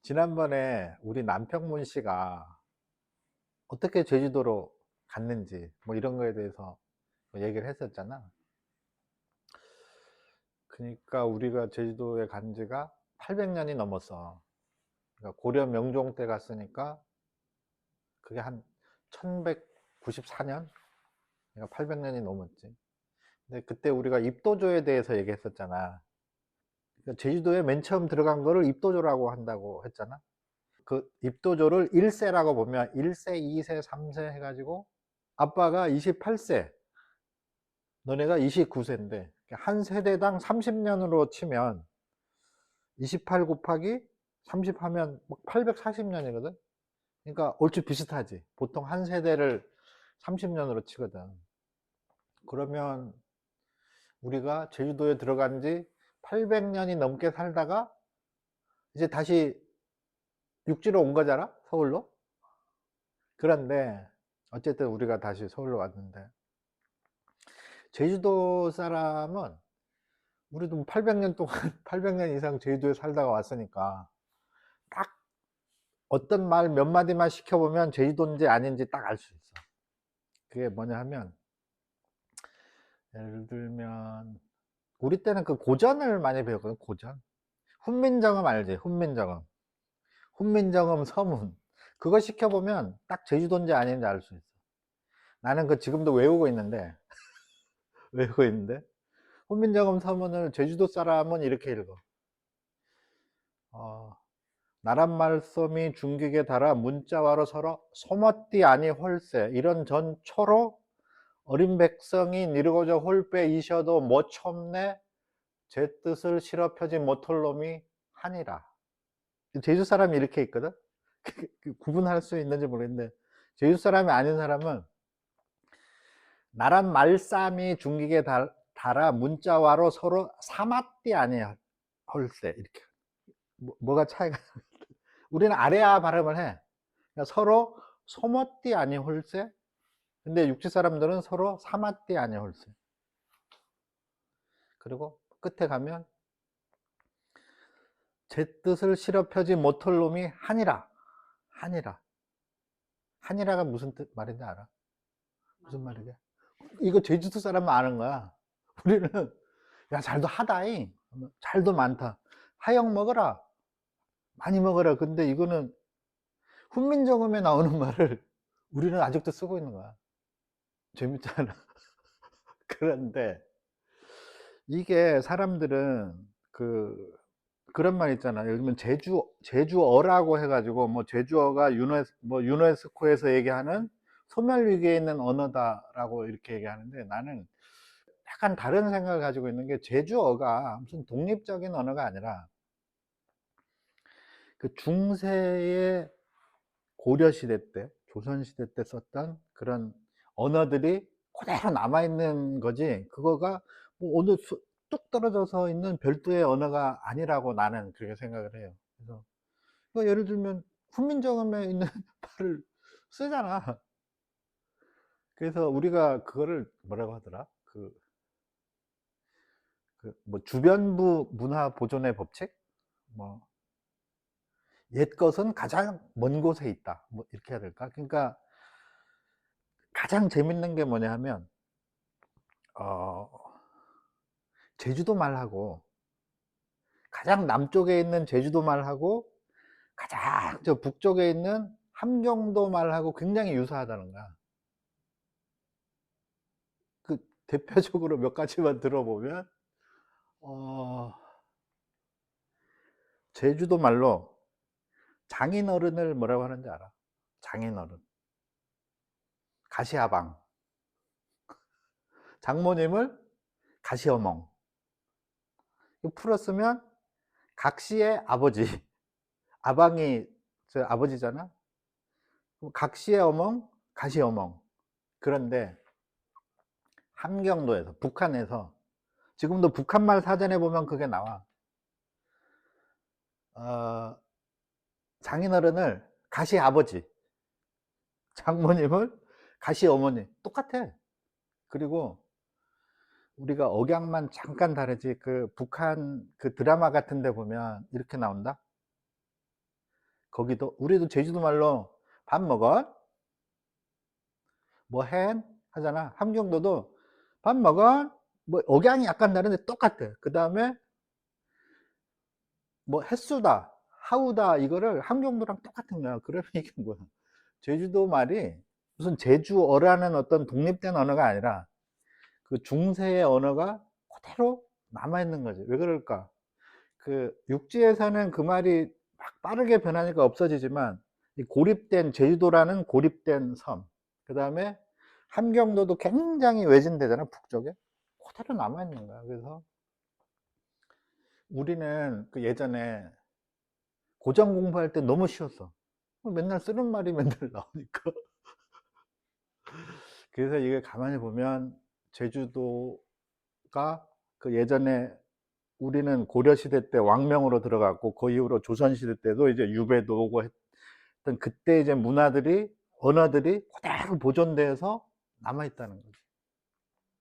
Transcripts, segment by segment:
지난번에 우리 남평문 씨가 어떻게 제주도로 갔는지 뭐 이런 거에 대해서 뭐 얘기를 했었잖아. 그러니까 우리가 제주도에 간 지가 800년이 넘었어. 그러니까 고려 명종 때 갔으니까 그게 한 1194년? 그러니까 800년이 넘었지. 근데 그때 우리가 입도조에 대해서 얘기했었잖아. 그러니까 제주도에 맨 처음 들어간 거를 입도조라고 한다고 했잖아. 그 입도조를 1세라고 보면 1세, 2세, 3세 해가지고 아빠가 28세, 너네가 29세인데 한 세대당 30년으로 치면 28 곱하기 30 하면 840년이거든. 그러니까 얼추 비슷하지. 보통 한 세대를 30년으로 치거든. 그러면 우리가 제주도에 들어간 지 800년이 넘게 살다가 이제 다시 육지로 온 거잖아, 서울로. 그런데 어쨌든 우리가 다시 서울로 왔는데, 제주도 사람은 우리도 800년 동안 800년 이상 제주도에 살다가 왔으니까 딱 어떤 말 몇 마디만 시켜보면 제주도인지 아닌지 딱 알 수 있어. 그게 뭐냐 하면, 예를 들면 우리 때는 그 고전을 많이 배웠거든. 고전, 훈민정음 알지? 훈민정음, 훈민정음 서문, 그거 시켜보면 딱 제주도인지 아닌지 알 수 있어. 나는 그 지금도 외우고 있는데 외우고 있는데 훈민정음 서문을 제주도 사람은 이렇게 읽어. 어, 나란 말씀이 중국에 달아 문자와로 서로 소멋띠 아니 홀세 이런 전초로 어린 백성이 니르고자 홀빼 이셔도 못 참네 제 뜻을 실어 펴지 못할 놈이 하니라. 제주 사람이 이렇게 있거든. 구분할 수 있는지 모르겠는데 제주 사람이 아닌 사람은 나란 말씀이 중국에 달아 문자와로 서로 사맛띠 아니 홀세 이렇게. 뭐가 차이가? 우리는 아래아 발음을 해. 그러니까 서로 소멋띠 아니 홀세. 근데 육지 사람들은 서로 사맛띠 아니 홀세. 그리고 끝에 가면 제 뜻을 실어 펴지 못할 놈이 하니라. 하니라. 하니라가 무슨 뜻 말인지 알아? 무슨 말이게? 이거 제주도 사람은 아는 거야. 우리는 야 잘도 하다잉. 잘도 많다. 하영 먹어라. 많이 먹어라. 근데 이거는 훈민정음에 나오는 말을 우리는 아직도 쓰고 있는 거야. 재밌잖아. 그런데 이게 사람들은 그런 말 있잖아. 예를 들면 제주어라고 해가지고 뭐 제주어가 유네스코에서 얘기하는 소멸 위기에 있는 언어다라고 이렇게 얘기하는데, 나는 약간 다른 생각을 가지고 있는 게, 제주어가 무슨 독립적인 언어가 아니라 그 중세의 고려 시대 때, 조선 시대 때 썼던 그런 언어들이 그대로 남아 있는 거지. 그거가 뭐 어느 뚝 떨어져서 있는 별도의 언어가 아니라고 나는 그렇게 생각을 해요. 그래서 예를 들면 훈민정음에 있는 말을 쓰잖아. 그래서 우리가 그거를 뭐라고 하더라? 뭐 주변부 문화 보존의 법칙? 뭐 옛 것은 가장 먼 곳에 있다. 뭐 이렇게 해야 될까? 그러니까 가장 재밌는 게 뭐냐 하면, 어, 제주도 말하고, 가장 남쪽에 있는 제주도 말하고 가장 저 북쪽에 있는 함경도 말하고 굉장히 유사하다는 거야. 그 대표적으로 몇 가지만 들어보면, 어, 제주도 말로 장인어른을 뭐라고 하는지 알아? 장인어른. 가시아방. 장모님을 가시어멍. 이거 풀었으면 각시의 아버지. 아방이 저 아버지잖아. 각시의 어멍, 가시어멍. 그런데 함경도에서, 북한에서, 지금도 북한말 사전에 보면 그게 나와. 어, 장인어른을 가시 아버지, 장모님을 가시 어머니, 똑같아. 그리고 우리가 억양만 잠깐 다르지, 그 북한 그 드라마 같은 데 보면 이렇게 나온다. 거기도 우리도 제주도 말로 밥 먹어? 뭐 해? 하잖아. 함경도도 밥 먹어? 뭐 억양이 약간 다른데 똑같아. 그 다음에 뭐 햇수다, 하우다 이거를 함경도랑 똑같은 거야. 그러면 이게 뭐야? 제주도 말이 무슨 제주어라는 어떤 독립된 언어가 아니라 그 중세의 언어가 그대로 남아있는 거지. 왜 그럴까? 그 육지에서는 그 말이 막 빠르게 변하니까 없어지지만 이 고립된 제주도라는 고립된 섬, 그 다음에 함경도도 굉장히 외진되잖아, 북쪽에. 그대로 남아있는 거야. 그래서 우리는 그 예전에 고전 공부할 때 너무 쉬웠어. 맨날 쓰는 말이 맨날 나오니까. 그래서 이게 가만히 보면 제주도가 그 예전에 우리는 고려시대 때 왕명으로 들어갔고 그 이후로 조선시대 때도 이제 유배도 오고 했던 그때 이제 문화들이 언어들이 그대로 보존돼서 남아있다는 거지.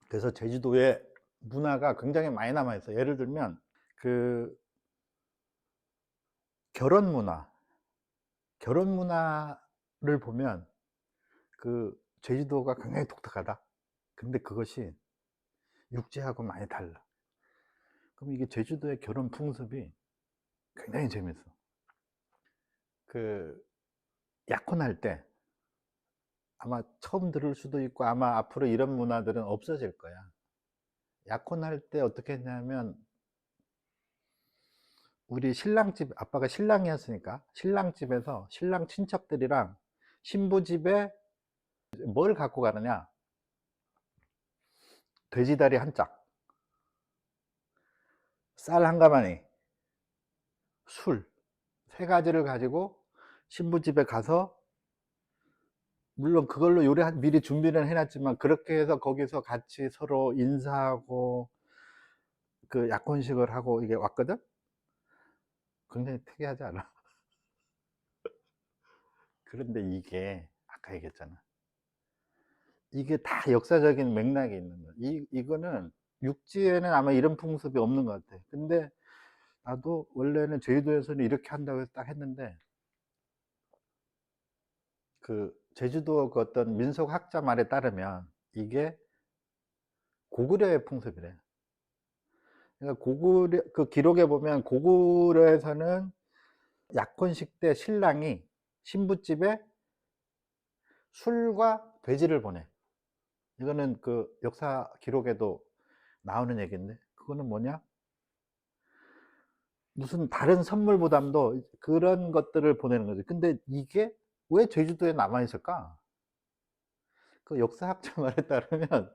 그래서 제주도의 문화가 굉장히 많이 남아있어. 예를 들면 그 결혼 문화를 보면 그 제주도가 굉장히 독특하다. 근데 그것이 육지하고 많이 달라. 그럼 이게 제주도의 결혼 풍습이 굉장히 재밌어. 그 약혼할 때 아마 처음 들을 수도 있고 아마 앞으로 이런 문화들은 없어질 거야. 약혼할 때 어떻게 했냐면 우리 신랑집, 아빠가 신랑이었으니까 신랑집에서 신랑 친척들이랑 신부집에 뭘 갖고 가느냐? 돼지다리 한 짝, 쌀 한 가마니, 술 세 가지를 가지고 신부집에 가서, 물론 그걸로 요리 미리 준비는 해놨지만 그렇게 해서 거기서 같이 서로 인사하고 그 약혼식을 하고 이게 왔거든. 굉장히 특이하지 않아? 그런데 이게 아까 얘기했잖아. 이게 다 역사적인 맥락이 있는 거야. 이거는 육지에는 아마 이런 풍습이 없는 것 같아. 근데 나도 원래는 제주도에서는 이렇게 한다고 해서 딱 했는데 그 제주도 그 어떤 민속학자 말에 따르면 이게 고구려의 풍습이래. 그러니까 고구려 그 기록에 보면 고구려에서는 약혼식 때 신랑이 신부집에 술과 돼지를 보내. 이거는 그 역사 기록에도 나오는 얘기인데 그거는 뭐냐? 무슨 다른 선물보담도 그런 것들을 보내는 거지. 근데 이게 왜 제주도에 남아 있을까? 그 역사학자 말에 따르면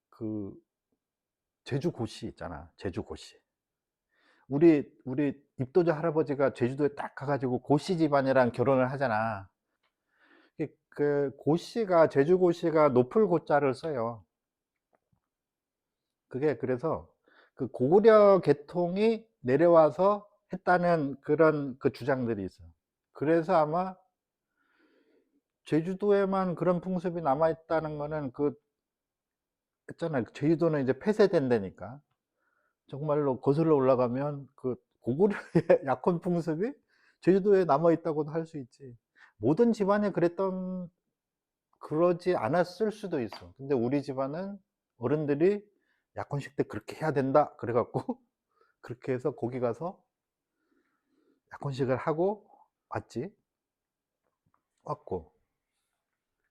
그 제주고시 있잖아. 제주고시. 우리 입도자 할아버지가 제주도에 딱 가가지고 고씨 집안이랑 결혼을 하잖아. 그 고씨가 제주고씨가 높을 고자를 써요. 그게 그래서 그 고구려 계통이 내려와서 했다는 그런 그 주장들이 있어. 그래서 아마 제주도에만 그런 풍습이 남아 있다는 거는 그 있잖아요. 제주도는 이제 폐쇄된다니까. 정말로 거슬러 올라가면 그 고구려의 약혼 풍습이 제주도에 남아 있다고도 할 수 있지. 모든 집안이 그랬던 그러지 않았을 수도 있어. 근데 우리 집안은 어른들이 약혼식 때 그렇게 해야 된다. 그래 갖고 그렇게 해서 거기 가서 약혼식을 하고 왔지. 왔고.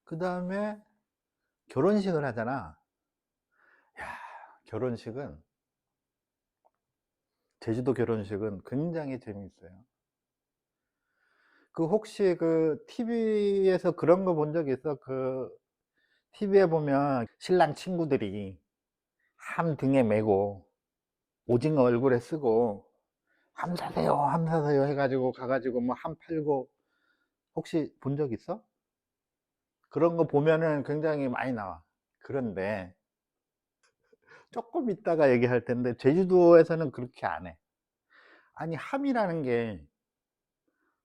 그다음에 결혼식을 하잖아. 야, 결혼식은 제주도 결혼식은 굉장히 재미있어요. 그 혹시 그 TV에서 그런 거 본 적 있어? 그 TV에 보면 신랑 친구들이 함 등에 메고 오징어 얼굴에 쓰고 함 사세요, 함 사세요 해가지고 가가지고 뭐 함 팔고, 혹시 본 적 있어? 그런 거 보면은 굉장히 많이 나와. 그런데 조금 이따가 얘기할 텐데 제주도에서는 그렇게 안 해. 아니 함이라는 게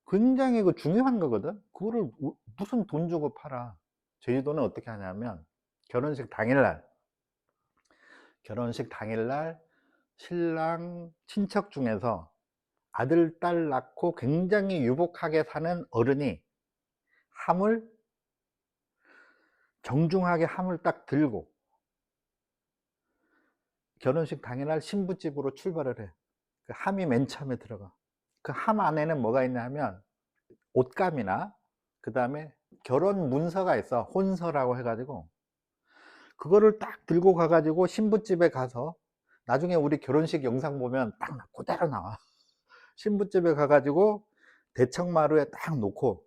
굉장히 그 중요한 거거든. 그거를 무슨 돈 주고 팔아. 제주도는 어떻게 하냐면 결혼식 당일날 결혼식 당일날 신랑 친척 중에서 아들, 딸 낳고 굉장히 유복하게 사는 어른이 함을 정중하게 함을 딱 들고 결혼식 당일날 신부집으로 출발을 해. 그 함이 맨 처음에 들어가. 그 함 안에는 뭐가 있냐 하면 옷감이나 그다음에 결혼 문서가 있어. 혼서라고 해 가지고 그거를 딱 들고 가 가지고 신부집에 가서 나중에 우리 결혼식 영상 보면 딱 그대로 나와. 신부집에 가 가지고 대청마루에 딱 놓고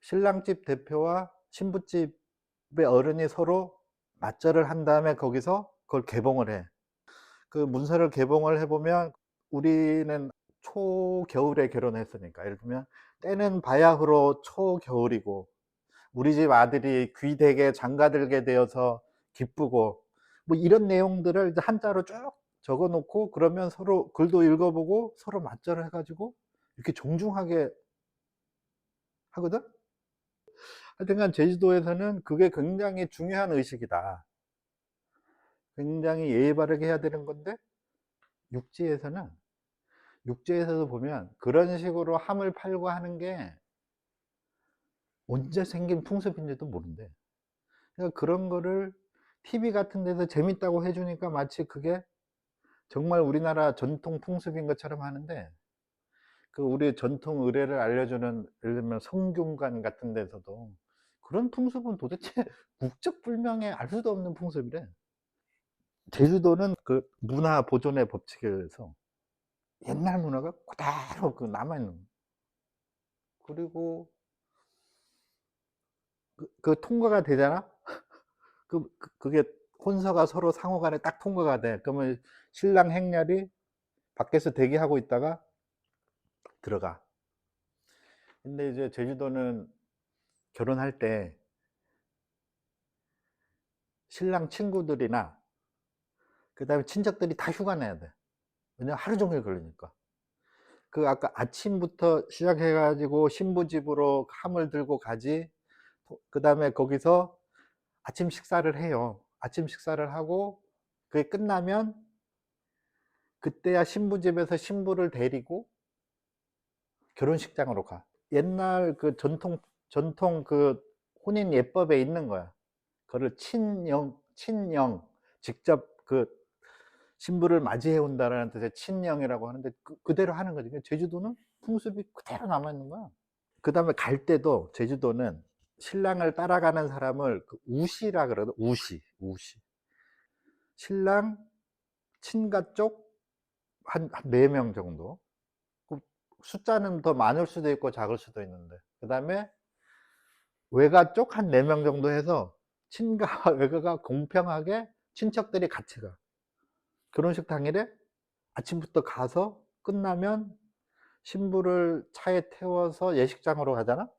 신랑집 대표와 신부집의 어른이 서로 맞절을 한 다음에 거기서 그걸 개봉을 해. 그 문서를 개봉을 해 보면 우리는 초겨울에 결혼했으니까 예를 들면 때는 바야흐로 초겨울이고 우리 집 아들이 귀되게 장가들게 되어서 기쁘고 뭐 이런 내용들을 이제 한자로 쭉 적어 놓고 그러면 서로 글도 읽어 보고 서로 맞절을 해 가지고 이렇게 정중하게 하거든. 하여튼간 제주도에서는 그게 굉장히 중요한 의식이다. 굉장히 예의 바르게 해야 되는 건데 육지에서는 육지에서도 보면 그런 식으로 함을 팔고 하는 게 언제 생긴 풍습인지도 모른대. 그러니까 그런 거를 TV 같은 데서 재밌다고 해 주니까 마치 그게 정말 우리나라 전통 풍습인 것처럼 하는데 그 우리 전통 의례를 알려주는 예를 들면 성균관 같은 데서도 그런 풍습은 도대체 국적불명의 알 수도 없는 풍습이래. 제주도는 그 문화 보존의 법칙에 의해서 옛날 문화가 그대로 그 남아있는 거예요. 그리고 그 통과가 되잖아? 그게 혼서가 서로 상호 간에 딱 통과가 돼. 그러면 신랑 행렬이 밖에서 대기하고 있다가 들어가. 근데 이제 제주도는 결혼할 때 신랑 친구들이나 그다음에 친척들이 다 휴가 내야 돼. 왜냐면 하루 종일 걸리니까. 그 아까 아침부터 시작해 가지고 신부집으로 함을 들고 가지. 그다음에 거기서 아침 식사를 해요. 아침 식사를 하고 그게 끝나면 그때야 신부집에서 신부를 데리고 결혼식장으로 가. 옛날 그 전통 그 혼인 예법에 있는 거야. 그거를 친영 직접 그 신부를 맞이해 온다라는 뜻의 친영이라고 하는데 그대로 하는 거지. 그러니까 제주도는 풍습이 그대로 남아 있는 거야. 그다음에 갈 때도 제주도는 신랑을 따라가는 사람을 그 우시라 그러거든. 우시. 신랑 친가 쪽 한 4명 정도. 그 숫자는 더 많을 수도 있고 작을 수도 있는데. 그다음에 외가 쪽 한 4명 정도 해서 친가와 외가가 공평하게 친척들이 같이 가. 결혼식 당일에 아침부터 가서 끝나면 신부를 차에 태워서 예식장으로 가잖아?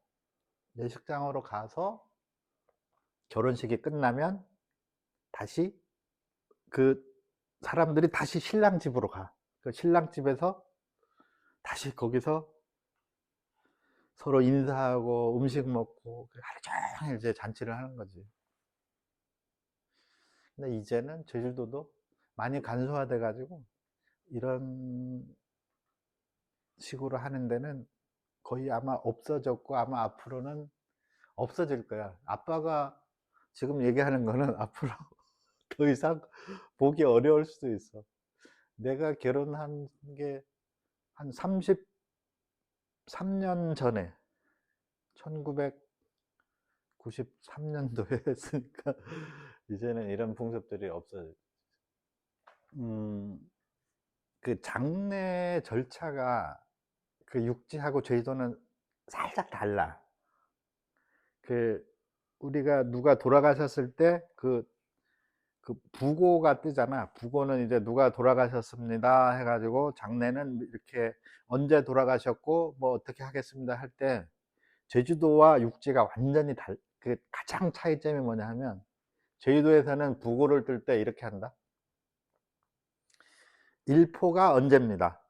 예식장으로 가서 결혼식이 끝나면 다시 그 사람들이 다시 신랑 집으로 가. 그 신랑 집에서 다시 거기서 서로 인사하고 음식 먹고 하루 종일 이제 잔치를 하는 거지. 근데 이제는 제주도도 많이 간소화돼 가지고 이런 식으로 하는 데는 거의 아마 없어졌고 아마 앞으로는 없어질 거야. 아빠가 지금 얘기하는 거는 앞으로 더 이상 보기 어려울 수도 있어. 내가 결혼한 게 한 33년 전에 1993년도에 했으니까 이제는 이런 풍습들이 없어져. 음, 그 장례 절차가 그 육지하고 제주도는 살짝 달라. 그 우리가 누가 돌아가셨을 때 그 부고가 뜨잖아. 부고는 이제 누가 돌아가셨습니다 해 가지고 장례는 이렇게 언제 돌아가셨고 뭐 어떻게 하겠습니다 할 때 제주도와 육지가 완전히 그 가장 차이점이 뭐냐 하면 제주도에서는 부고를 뜰 때 이렇게 한다. 일포가 언제입니다.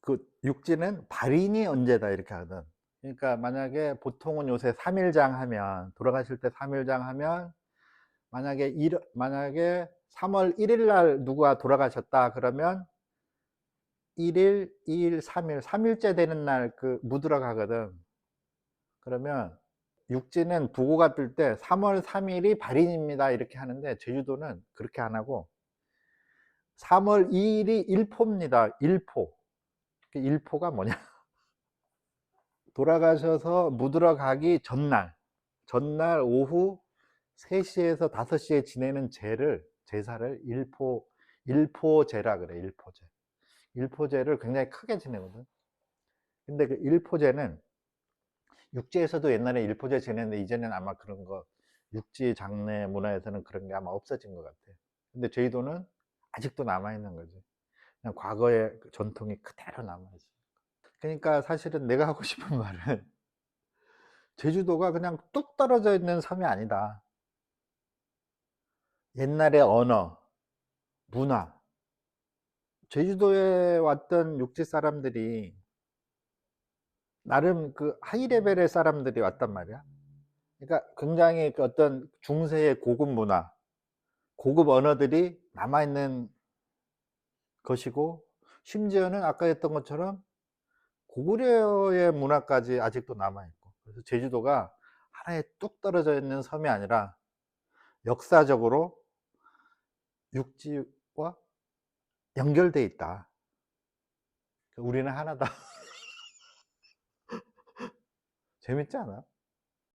그 육지는 발인이 언제다 이렇게 하거든. 그러니까 만약에 보통은 요새 3일장 하면 돌아가실 때 3일장 하면 만약에 3월 1일 날 누가 돌아가셨다 그러면 1일, 2일, 3일, 3일째 되는 날 그 묻으러 가거든. 그러면 육지는 부고가 뜰 때 3월 3일이 발인입니다 이렇게 하는데, 제주도는 그렇게 안 하고 3월 2일이 일포입니다. 일포. 그 일포가 뭐냐? 돌아가셔서 묻으러 가기 전날 오후 3시에서 5시에 지내는 제사를 일포제라 그래. 일포제를 굉장히 크게 지내거든. 근데 그 일포제는 육지에서도 옛날에 일포제 지냈는데, 이제는 아마 그런 거 육지 장례 문화에서는 그런 게 아마 없어진 것 같아. 근데 제주도는 아직도 남아있는 거지. 그냥 과거의 그 전통이 그대로 남아있어. 그러니까 사실은 내가 하고 싶은 말은, 제주도가 그냥 뚝 떨어져 있는 섬이 아니다. 옛날의 언어, 문화, 제주도에 왔던 육지 사람들이 나름 그 하이 레벨의 사람들이 왔단 말이야. 그러니까 굉장히 그 어떤 중세의 고급 문화, 고급 언어들이 남아있는 것이고, 심지어는 아까 했던 것처럼 고구려의 문화까지 아직도 남아있고, 그래서 제주도가 하나의 뚝 떨어져 있는 섬이 아니라 역사적으로 육지와 연결돼 있다. 우리는 하나다. 재밌지 않아?